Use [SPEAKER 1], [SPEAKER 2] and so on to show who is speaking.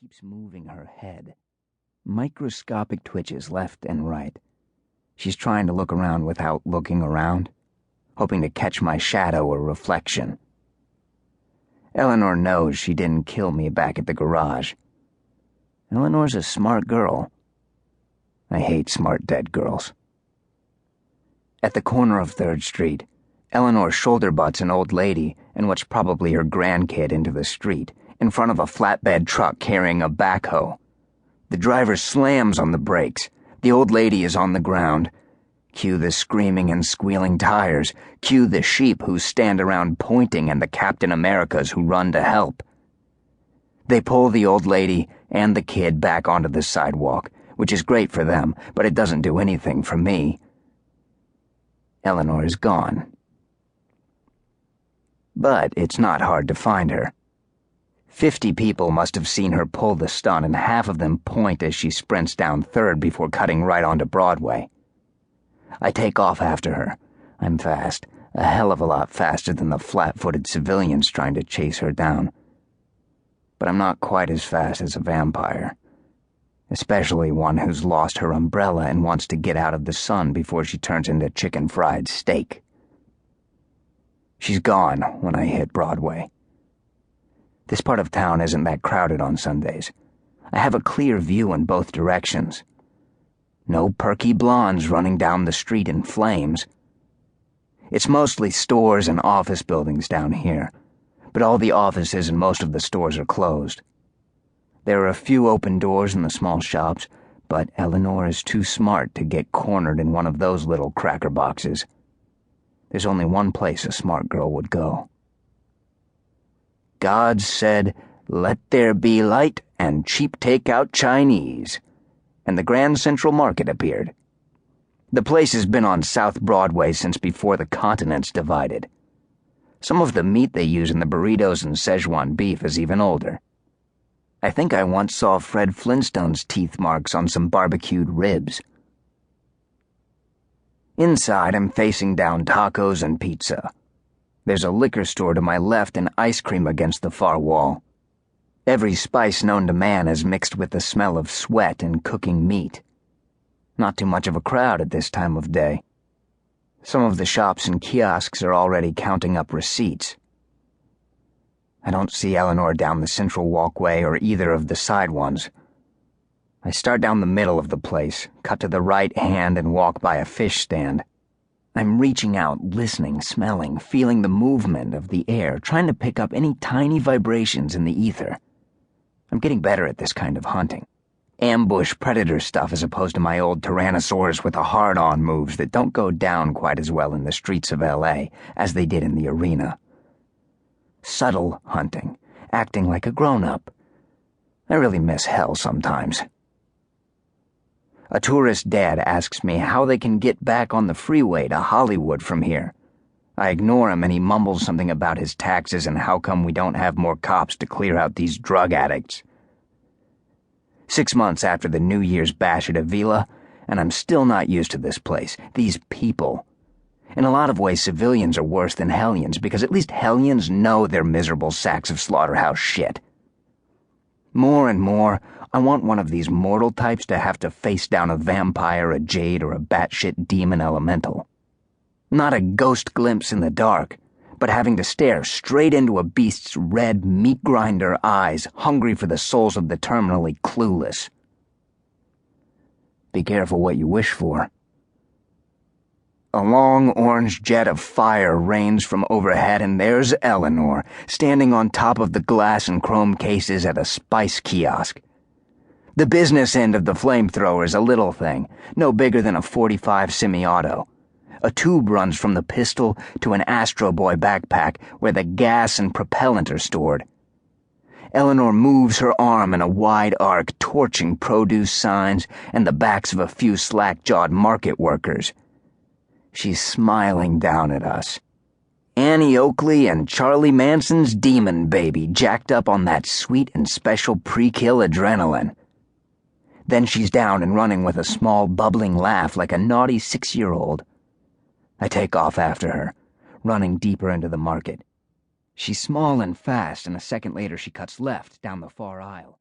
[SPEAKER 1] keeps moving her head. Microscopic twitches left and right. She's trying to look around without looking around, hoping to catch my shadow or reflection. Eleanor knows she didn't kill me back at the garage. Eleanor's a smart girl. I hate smart dead girls. At the corner of 3rd Street, Eleanor shoulder butts an old lady and what's probably her grandkid into the street, in front of a flatbed truck carrying a backhoe. The driver slams on the brakes. The old lady is on the ground. Cue the screaming and squealing tires. Cue the sheep who stand around pointing and the Captain Americas who run to help. They pull the old lady and the kid back onto the sidewalk, which is great for them, but it doesn't do anything for me. Eleanor is gone. But it's not hard to find her. 50 people must have seen her pull the stunt, and half of them point as she sprints down 3rd before cutting right onto Broadway. I take off after her. I'm fast, a hell of a lot faster than the flat-footed civilians trying to chase her down. But I'm not quite as fast as a vampire, especially one who's lost her umbrella and wants to get out of the sun before she turns into chicken fried steak. She's gone when I hit Broadway. This part of town isn't that crowded on Sundays. I have a clear view in both directions. No perky blondes running down the street in flames. It's mostly stores and office buildings down here, but all the offices and most of the stores are closed. There are a few open doors in the small shops, but Eleanor is too smart to get cornered in one of those little cracker boxes. There's only one place a smart girl would go. God said, "Let there be light," and cheap takeout Chinese. And the Grand Central Market appeared. The place has been on South Broadway since before the continents divided. Some of the meat they use in the burritos and Szechuan beef is even older. I think I once saw Fred Flintstone's teeth marks on some barbecued ribs. Inside, I'm facing down tacos and pizza. There's a liquor store to my left and ice cream against the far wall. Every spice known to man is mixed with the smell of sweat and cooking meat. Not too much of a crowd at this time of day. Some of the shops and kiosks are already counting up receipts. I don't see Eleanor down the central walkway or either of the side ones. I start down the middle of the place, cut to the right hand, and walk by a fish stand. I'm reaching out, listening, smelling, feeling the movement of the air, trying to pick up any tiny vibrations in the ether. I'm getting better at this kind of hunting. Ambush predator stuff as opposed to my old Tyrannosaurus with a hard-on moves that don't go down quite as well in the streets of L.A. as they did in the arena. Subtle hunting, acting like a grown-up. I really miss hell sometimes. A tourist dad asks me how they can get back on the freeway to Hollywood from here. I ignore him and he mumbles something about his taxes and how come we don't have more cops to clear out these drug addicts. 6 months after the New Year's bash at Avila, and I'm still not used to this place, these people. In a lot of ways, civilians are worse than hellions because at least hellions know they're miserable sacks of slaughterhouse shit. More and more, I want one of these mortal types to have to face down a vampire, a jade, or a batshit demon elemental. Not a ghost glimpse in the dark, but having to stare straight into a beast's red meat-grinder eyes, hungry for the souls of the terminally clueless. Be careful what you wish for. A long orange jet of fire rains from overhead, and there's Eleanor, standing on top of the glass and chrome cases at a spice kiosk. The business end of the flamethrower is a little thing, no bigger than a .45 semi-auto. A tube runs from the pistol to an Astro Boy backpack where the gas and propellant are stored. Eleanor moves her arm in a wide arc, torching produce signs and the backs of a few slack-jawed market workers. She's smiling down at us. Annie Oakley and Charlie Manson's demon baby jacked up on that sweet and special pre-kill adrenaline. Then she's down and running with a small, bubbling laugh like a naughty 6-year-old. I take off after her, running deeper into the market. She's small and fast, and a second later she cuts left down the far aisle.